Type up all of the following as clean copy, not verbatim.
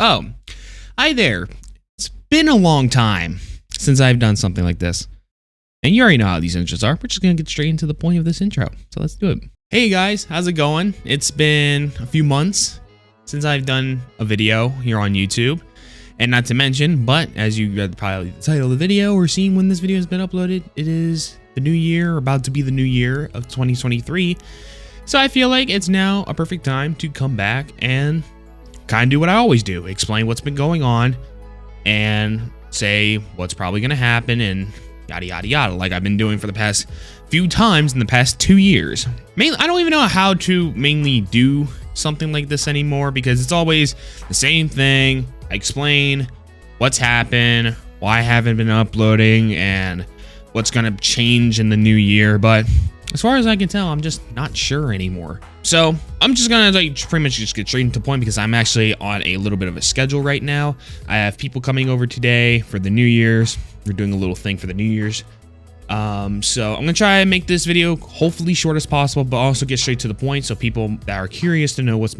Oh, hi there. It's been a long time since I've done something like this. And you already know how these intros are. We're just going to get straight into the point of this intro. So let's do it. Hey guys, how's it going? It's been a few months since I've done a video here on YouTube. And not to mention, but as you read probably the title of the video or seen when this video has been uploaded, it is the new year, about to be the new year of 2023. So I feel like it's now a perfect time to come back and kind of do what I always do. Explain what's been going on and say what's probably going to happen and yada, yada, yada, like I've been doing for the past few times in the past 2 years. Mainly, I don't even know how to mainly do something like this anymore because it's always the same thing. I explain what's happened, why I haven't been uploading, and what's going to change in the new year. But as far as I can tell, I'm just not sure anymore. So I'm just gonna pretty much just get straight into the point because I'm actually on a little bit of a schedule right now. I have people coming over today for the New Year's. We're doing a little thing for the New Year's. So I'm gonna try and make this video hopefully short as possible, but also get straight to the point so people that are curious to know what's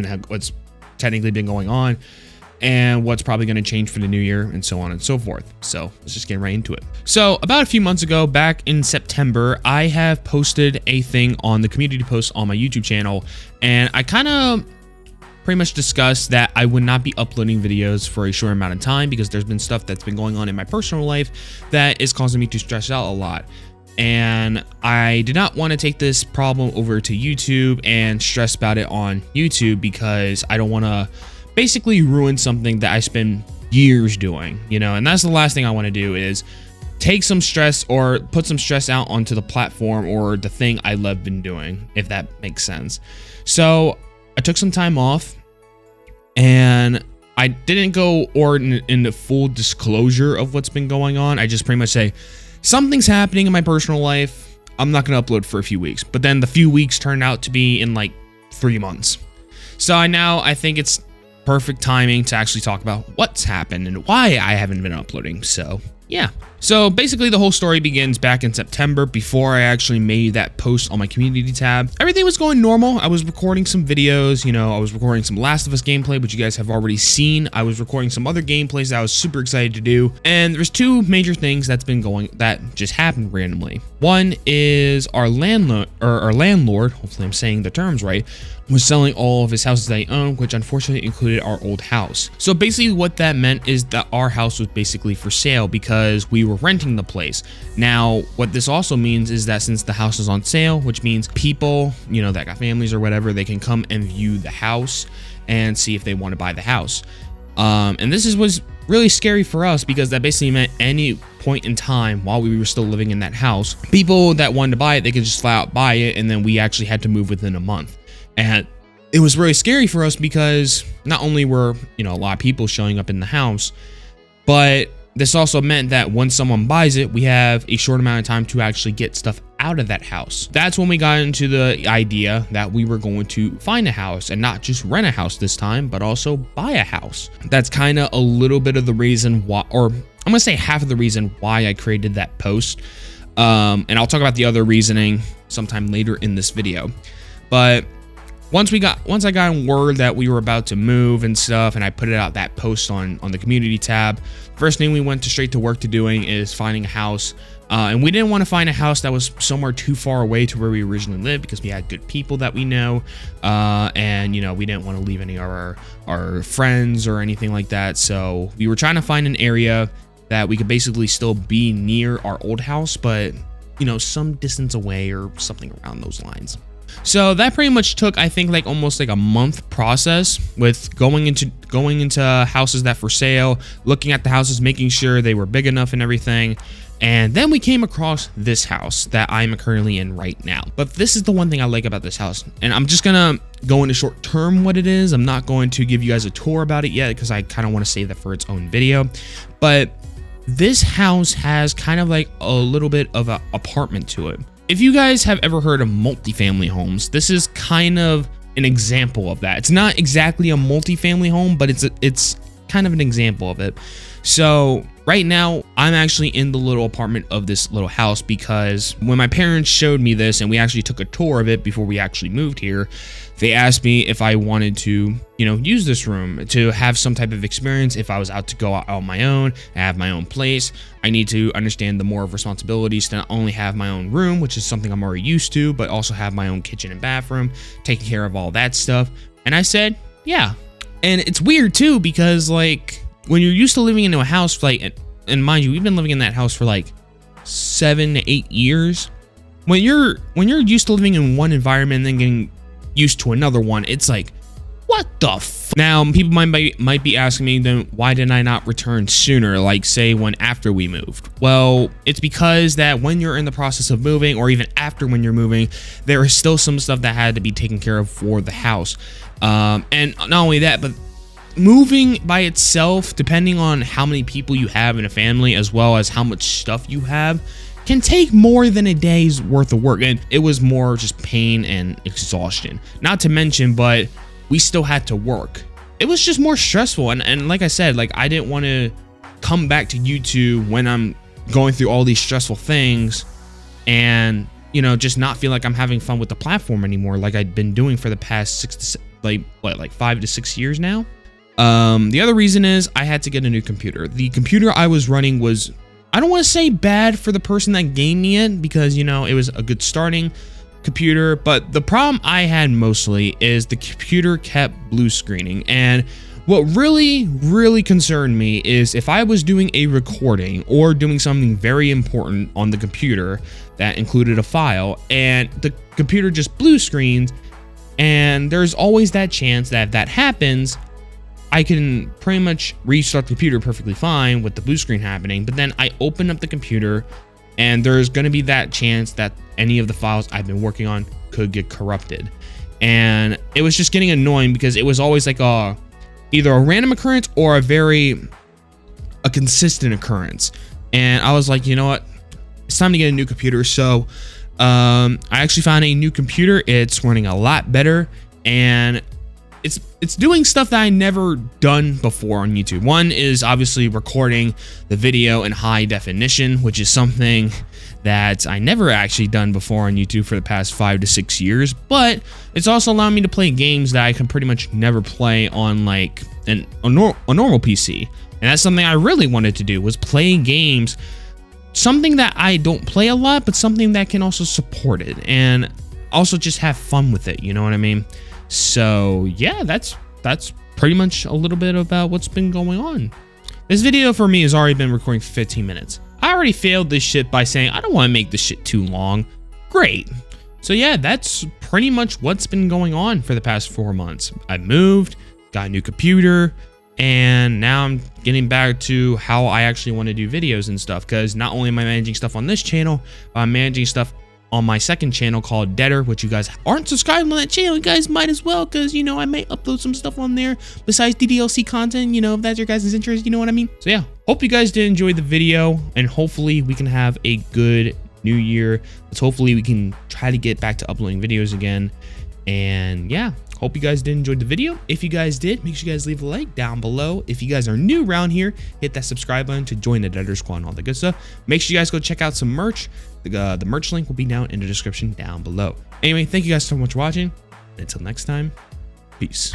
technically been going on and what's probably going to change for the new year and so on and so forth. So let's just get right into it. So about a few months ago, back in September, I have posted a thing on the community post on my YouTube channel, and I kind of pretty much discussed that I would not be uploading videos for a short amount of time because there's been stuff that's been going on in my personal life that is causing me to stress out a lot. And I did not want to take this problem over to YouTube and stress about it on YouTube because I don't want to basically ruin something that I spend years doing, you know, and that's the last thing I want to do is take some stress or put some stress out onto the platform or the thing I love been doing, if that makes sense. So I took some time off and I didn't go into full disclosure of what's been going on. I just pretty much say something's happening in my personal life. I'm not going to upload for a few weeks, but then the few weeks turned out to be in like 3 months. So I think it's perfect timing to actually talk about what's happened and why I haven't been uploading. So yeah. So basically the whole story begins back in September before I actually made that post on my community tab. Everything was going normal. I was recording some videos, you know, I was recording some Last of Us gameplay, which you guys have already seen. I was recording some other gameplays that I was super excited to do. And there's two major things that just happened randomly. One is our landlord, hopefully I'm saying the terms right, was selling all of his houses that he owned, which unfortunately included our old house. So basically what that meant is that our house was basically for sale because we were renting the place. Now, what this also means is that since the house is on sale, which means people, you know, that got families or whatever, they can come and view the house and see if they want to buy the house. And this was really scary for us because that basically meant any point in time while we were still living in that house, people that wanted to buy it, they could just flat out buy it, and then we actually had to move within a month. And it was really scary for us because not only were, you know, a lot of people showing up in the house, but this also meant that once someone buys it, we have a short amount of time to actually get stuff out of that house. That's when we got into the idea that we were going to find a house and not just rent a house this time, but also buy a house. That's kind of a little bit of the reason why, or I'm going to say half of the reason why I created that post. And I'll talk about the other reasoning sometime later in this video. But once I got word that we were about to move and stuff, and I put it out that post on the community tab, first thing we went straight to work to doing is finding a house. And we didn't want to find a house that was somewhere too far away to where we originally lived because we had good people that we know. And, you know, we didn't want to leave any of our friends or anything like that. So we were trying to find an area that we could basically still be near our old house, but, you know, some distance away or something around those lines. So that pretty much took, I think, like almost like a month process with going into houses that for sale, looking at the houses, making sure they were big enough and everything. And then we came across this house that I'm currently in right now. But this is the one thing I like about this house. And I'm just gonna go into short term what it is. I'm not going to give you guys a tour about it yet because I kind of want to save that for its own video. But this house has kind of like a little bit of an apartment to it. If you guys have ever heard of multifamily homes, this is kind of an example of that. It's not exactly a multifamily home, but it's kind of an example of it. So right now, I'm actually in the little apartment of this little house because when my parents showed me this and we actually took a tour of it before we actually moved here, they asked me if I wanted to, use this room to have some type of experience. If I was out to go out on my own, I have my own place, I need to understand the more of responsibilities to not only have my own room, which is something I'm already used to, but also have my own kitchen and bathroom, taking care of all that stuff. And I said, yeah. And it's weird too, because like when you're used to living into a house, like, and mind you, we've been living in that house for like 7 to 8 years. When you're used to living in one environment and then getting used to another one, it's like, what the f? Now, people might be asking me, then why didn't I not return sooner? Like say when after we moved. Well, it's because that when you're in the process of moving, or even after when you're moving, there is still some stuff that had to be taken care of for the house. And not only that, but moving by itself, depending on how many people you have in a family, as well as how much stuff you have, can take more than a day's worth of work. And it was more just pain and exhaustion. Not to mention, but we still had to work. It was just more stressful. And like I said, like I didn't want to come back to YouTube when I'm going through all these stressful things and, just not feel like I'm having fun with the platform anymore, like I'd been doing for the past 5 to 6 years now. The other reason is I had to get a new computer. The computer I was running was, I don't want to say bad for the person that gave me it, because it was a good starting computer, but the problem I had mostly is the computer kept blue screening. And what really concerned me is if I was doing a recording or doing something very important on the computer that included a file and the computer just blue screens, and there's always that chance that if that happens, I can pretty much restart the computer perfectly fine with the blue screen happening, but then I open up the computer and there's going to be that chance that any of the files I've been working on could get corrupted. And it was just getting annoying because it was always like either a random occurrence or a consistent occurrence. And I was like, you know what? It's time to get a new computer. So I actually found a new computer. It's running a lot better, and it's doing stuff that I never done before on YouTube. One is obviously recording the video in high definition, which is something that I never actually done before on YouTube for the past 5 to 6 years, but it's also allowing me to play games that I can pretty much never play on like a normal PC. And that's something I really wanted to do, was play games, something that I don't play a lot, but something that can also support it and also just have fun with it, you know what I mean? So yeah, that's pretty much a little bit about what's been going on. This video for me has already been recording for 15 minutes. I already failed this shit by saying I don't want to make this shit too long. Great. So yeah, that's pretty much what's been going on for the past 4 months. I moved, got a new computer, and now I'm getting back to how I actually want to do videos and stuff, because not only am I managing stuff on this channel, but I'm managing stuff on my second channel called Deader, which you guys aren't subscribed on that channel, you guys might as well, because I might upload some stuff on there besides DDLC content, if that's your guys' interest, you know what I mean? So yeah, hope you guys did enjoy the video, and hopefully we can have a good new year. Hopefully we can try to get back to uploading videos again. And yeah, hope you guys did enjoy the video. If you guys did, make sure you guys leave a like down below. If you guys are new around here, hit that subscribe button to join the Deader Squad and all the good stuff. Make sure you guys go check out some merch. The merch link will be down in the description down below. Anyway, thank you guys so much for watching. Until next time, peace.